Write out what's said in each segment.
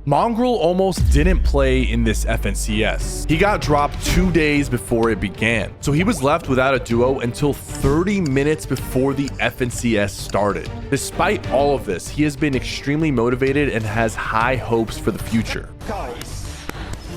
Mongraal almost didn't play in this FNCS. He got dropped 2 days before it began, so he was left without a duo until 30 minutes before the FNCS started. Despite all of this, he has been extremely motivated and has high hopes for the future.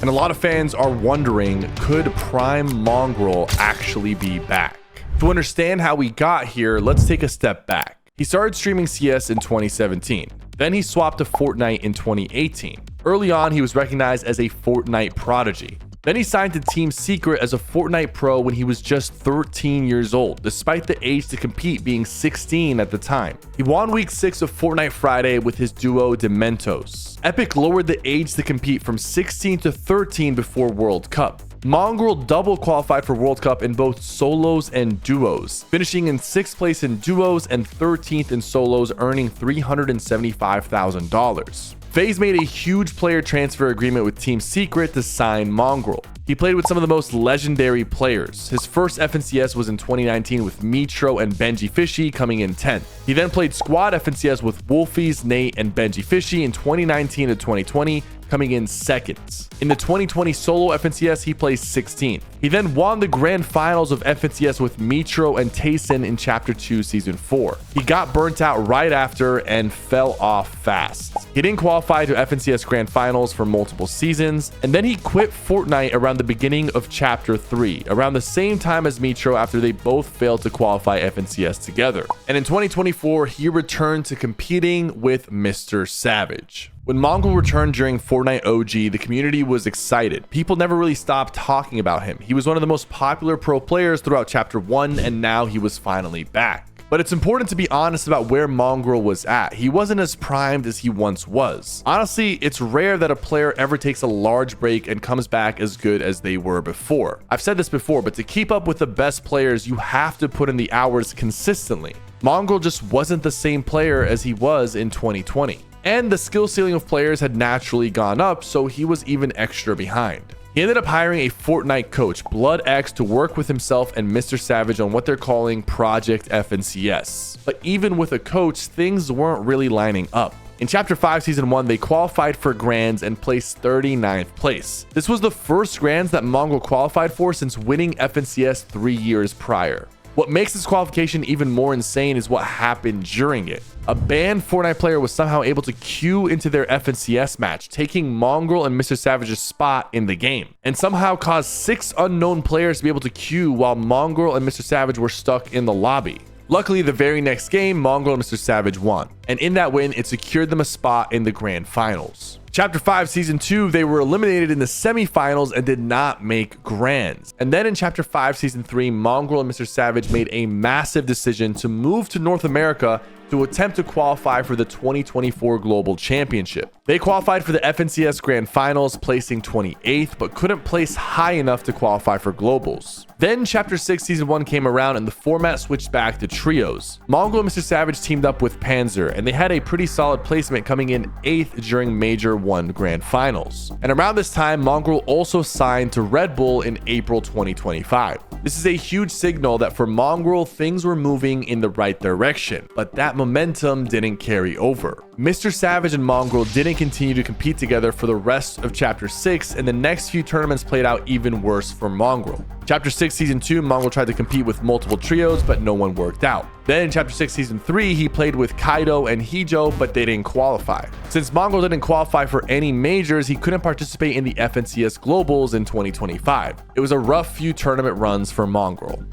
And a lot of fans are wondering, could Prime Mongraal actually be back? To understand how we got here, let's take a step back. He started streaming CS in 2017. Then he swapped to Fortnite in 2018. Early on, he was recognized as a Fortnite prodigy. Then he signed to Team Secret as a Fortnite pro when he was just 13 years old, despite the age to compete being 16 at the time. He won week 6 of Fortnite Friday with his duo Dementos. Epic lowered the age to compete from 16 to 13 before World Cup. Mongraal double qualified for World Cup in both solos and duos, finishing in 6th place in duos and 13th in solos, earning $375,000. FaZe made a huge player transfer agreement with Team Secret to sign Mongraal. He played with some of the most legendary players. His first FNCS was in 2019 with Mitro and Benji Fishy coming in 10th. He then played squad FNCS with Wolfies, Nate, and Benji Fishy in 2019 to 2020, coming in 2nd. In the 2020 solo FNCS, he placed 16th. He then won the grand finals of FNCS with Mitro and Tayson in Chapter 2 Season 4. He got burnt out right after and fell off fast. He didn't qualify to FNCS grand finals for multiple seasons, and then he quit Fortnite around the beginning of Chapter 3, around the same time as Mitro after they both failed to qualify FNCS together. And in 2024, he returned to competing with Mr. Savage. When Mongraal returned during Fortnite OG, the community was excited. People never really stopped talking about him. He was one of the most popular pro players throughout Chapter 1, and now he was finally back. But it's important to be honest about where Mongraal was at. He wasn't as primed as he once was. Honestly, it's rare that a player ever takes a large break and comes back as good as they were before. I've said this before, but to keep up with the best players, you have to put in the hours consistently. Mongraal just wasn't the same player as he was in 2020. And the skill ceiling of players had naturally gone up, so he was even extra behind. He ended up hiring a Fortnite coach, Blood X, to work with himself and Mr. Savage on what they're calling Project FNCS. But even with a coach, things weren't really lining up. In Chapter 5 Season 1, they qualified for Grands and placed 39th place. This was the first Grands that Mongraal qualified for since winning FNCS 3 years prior. What makes this qualification even more insane is what happened during it. A banned Fortnite player was somehow able to queue into their FNCS match, taking Mongraal and Mr. Savage's spot in the game, and somehow caused 6 unknown players to be able to queue while Mongraal and Mr. Savage were stuck in the lobby. Luckily, the very next game, Mongraal and Mr. Savage won, and in that win, it secured them a spot in the grand finals. Chapter 5 Season 2, they were eliminated in the semifinals and did not make Grands. And then in Chapter 5 Season 3, Mongraal and Mr. Savage made a massive decision to move to North America to attempt to qualify for the 2024 Global Championship. They qualified for the FNCS Grand Finals, placing 28th, but couldn't place high enough to qualify for Globals. Then Chapter 6 Season 1 came around and the format switched back to trios. Mongraal and Mr. Savage teamed up with Panzer, and they had a pretty solid placement, coming in 8th during Major 1 Grand Finals. And around this time, Mongraal also signed to Red Bull in April 2025. This is a huge signal that for Mongraal, things were moving in the right direction, but that momentum didn't carry over. Mr. Savage and Mongraal didn't continue to compete together for the rest of Chapter 6, and the next few tournaments played out even worse for Mongraal. Chapter 6 Season 2, Mongraal tried to compete with multiple trios, but no one worked out. Then in Chapter 6 Season 3, he played with Kaido and Hijo, but they didn't qualify. Since Mongraal didn't qualify for any majors, he couldn't participate in the FNCS Globals in 2025. It was a rough few tournament runs for Mongraal.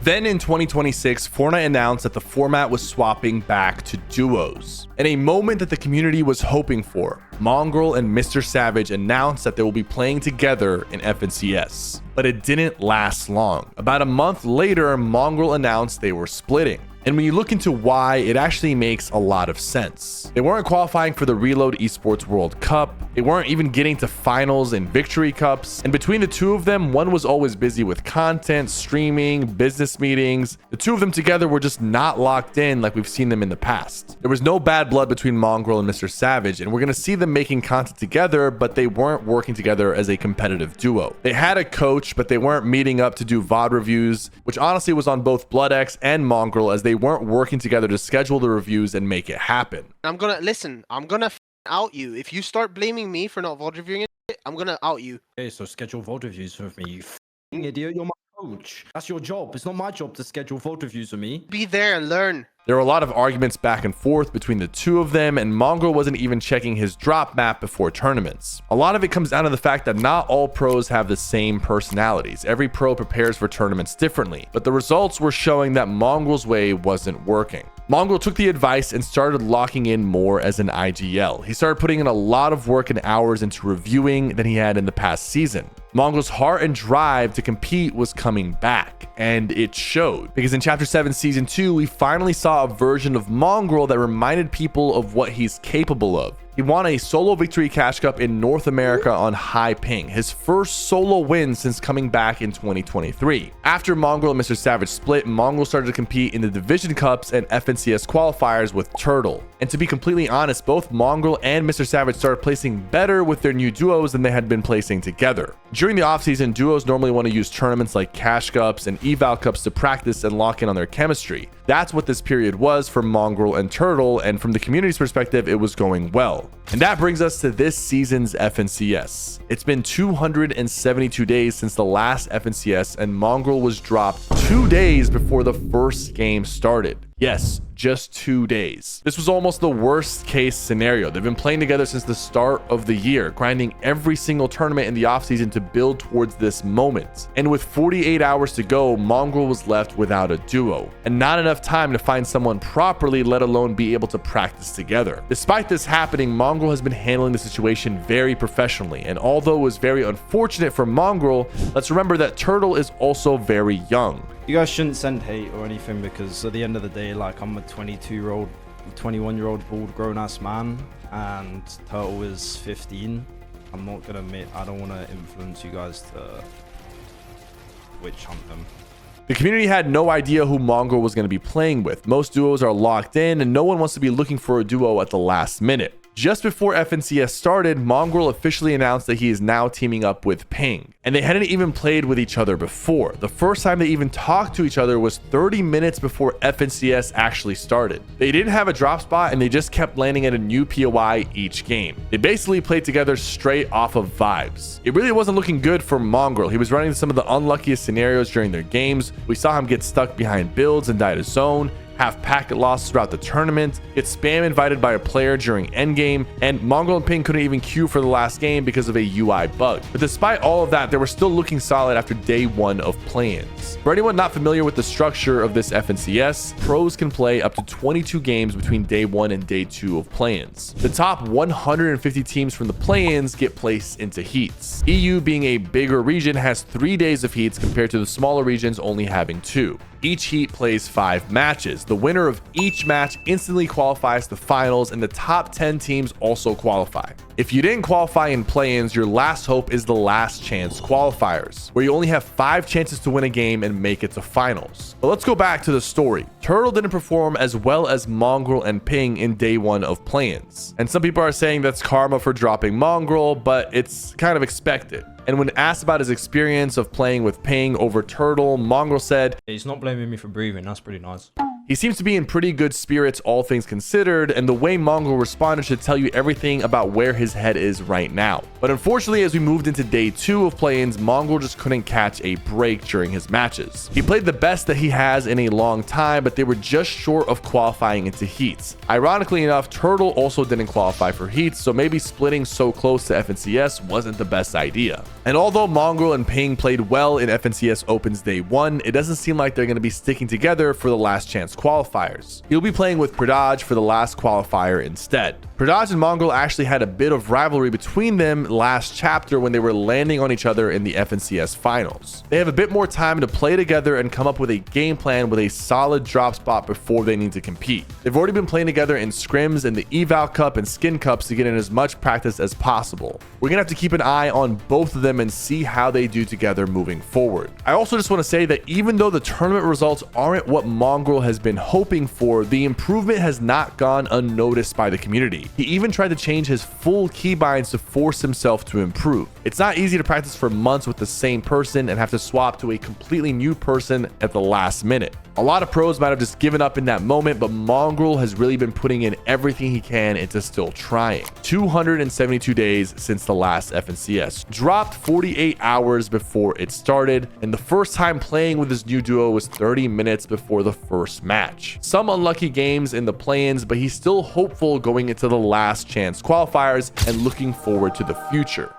Then in 2026, Fortnite announced that the format was swapping back to duos. In a moment that the community was hoping for, Mongraal and Mr. Savage announced that they will be playing together in FNCS. But it didn't last long. About a month later, Mongraal announced they were splitting. And when you look into why, it actually makes a lot of sense. They weren't qualifying for the Reload Esports World Cup. They weren't even getting to finals and victory cups. And between the two of them, one was always busy with content, streaming, business meetings. The two of them together were just not locked in like we've seen them in the past. There was no bad blood between Mongraal and Mr. Savage, and we're going to see them making content together, but they weren't working together as a competitive duo. They had a coach, but they weren't meeting up to do VOD reviews, which honestly was on both BloodX and Mongraal, as they weren't working together to schedule the reviews and make it happen. I'm gonna out you. If you start blaming me for not VOD reviewing it, I'm gonna out you. Okay, so schedule VOD reviews with me, you idiot. You're my coach. That's your job. It's not my job to schedule VOD reviews with me. Be there and learn. There were a lot of arguments back and forth between the two of them, and Mongraal wasn't even checking his drop map before tournaments. A lot of it comes down to the fact that not all pros have the same personalities. Every pro prepares for tournaments differently, but the results were showing that Mongraal's way wasn't working. Mongraal took the advice and started locking in more as an IGL. He started putting in a lot of work and hours into reviewing than he had in the past season. Mongraal's heart and drive to compete was coming back, and it showed, because in Chapter 7 Season 2, we finally saw a version of Mongraal that reminded people of what he's capable of. He won a solo victory cash cup in North America on high ping, his first solo win since coming back in 2023. After Mongraal and Mr. Savage split, Mongraal started to compete in the Division Cups and FNCS qualifiers with Turtle. And to be completely honest, both Mongraal and Mr. Savage started placing better with their new duos than they had been placing together. During the offseason, duos normally want to use tournaments like Cash Cups and Eval Cups to practice and lock in on their chemistry. That's what this period was for Mongraal and Turtle, and from the community's perspective, it was going well. And that brings us to this season's FNCS. It's been 272 days since the last FNCS, and Mongraal was dropped 2 days before the first game started. Yes, just 2 days. This was almost the worst case scenario. They've been playing together since the start of the year, grinding every single tournament in the offseason to build towards this moment. And with 48 hours to go, Mongraal was left without a duo, and not enough time to find someone properly, let alone be able to practice together. Despite this happening, Mongraal has been handling the situation very professionally, and although it was very unfortunate for Mongraal, let's remember that Turtle is also very young. You guys shouldn't send hate or anything, because at the end of the day, like, I'm a 22-year-old, 21-year-old bald grown-ass man, and Turtle is 15. I'm not gonna admit, I don't want to influence you guys to witch hunt them. The community had no idea who Mongraal was going to be playing with. Most duos are locked in, and no one wants to be looking for a duo at the last minute. Just before FNCS started, Mongraal officially announced that he is now teaming up with Ping, and they hadn't even played with each other before. The first time they even talked to each other was 30 minutes before FNCS actually started. They didn't have a drop spot, and they just kept landing at a new POI each game. They basically played together straight off of vibes. It really wasn't looking good for Mongraal. He was running some of the unluckiest scenarios during their games. We saw him get stuck behind builds and die to zone, have packet losses throughout the tournament, get spam invited by a player during endgame, and Mongraal and Ping couldn't even queue for the last game because of a UI bug. But despite all of that, they were still looking solid after day 1 of play-ins. For anyone not familiar with the structure of this FNCS, pros can play up to 22 games between day 1 and day 2 of play-ins. The top 150 teams from the play-ins get placed into heats. EU, being a bigger region, has 3 days of heats compared to the smaller regions only having 2. Each heat plays 5 matches. The winner of each match instantly qualifies to finals, and the top 10 teams also qualify. If you didn't qualify in play-ins, your last hope is the last chance qualifiers, where you only have 5 chances to win a game and make it to finals. But let's go back to the story. Turtle didn't perform as well as Mongraal and Ping in day 1 of play-ins. And some people are saying that's karma for dropping Mongraal, but it's kind of expected. And when asked about his experience of playing with Ping over Turtle, Mongraal said, He's not blaming me for breathing. That's pretty nice. He seems to be in pretty good spirits, all things considered, and the way Mongraal responded should tell you everything about where his head is right now. But unfortunately, as we moved into day 2 of play-ins, Mongraal just couldn't catch a break during his matches. He played the best that he has in a long time, but they were just short of qualifying into heats. Ironically enough, Turtle also didn't qualify for heats, so maybe splitting so close to FNCS wasn't the best idea. And although Mongraal and Ping played well in FNCS Opens day 1, it doesn't seem like they're going to be sticking together for the last chance qualifiers. He'll be playing with Pradaj for the last qualifier instead. Pradaj and Mongraal actually had a bit of rivalry between them last chapter when they were landing on each other in the FNCS finals. They have a bit more time to play together and come up with a game plan with a solid drop spot before they need to compete. They've already been playing together in scrims and the Eval Cup and Skin Cups to get in as much practice as possible. We're gonna have to keep an eye on both of them and see how they do together moving forward. I also just want to say that even though the tournament results aren't what Mongraal has been hoping for, the improvement has not gone unnoticed by the community. He even tried to change his full keybinds to force himself to improve. It's not easy to practice for months with the same person and have to swap to a completely new person at the last minute. A lot of pros might have just given up in that moment, but Mongraal has really been putting in everything he can into still trying. 272 days since the last FNCS. Dropped 48 hours before it started, and the first time playing with his new duo was 30 minutes before the first match. Some unlucky games in the play-ins, but he's still hopeful going into the last chance qualifiers and looking forward to the future.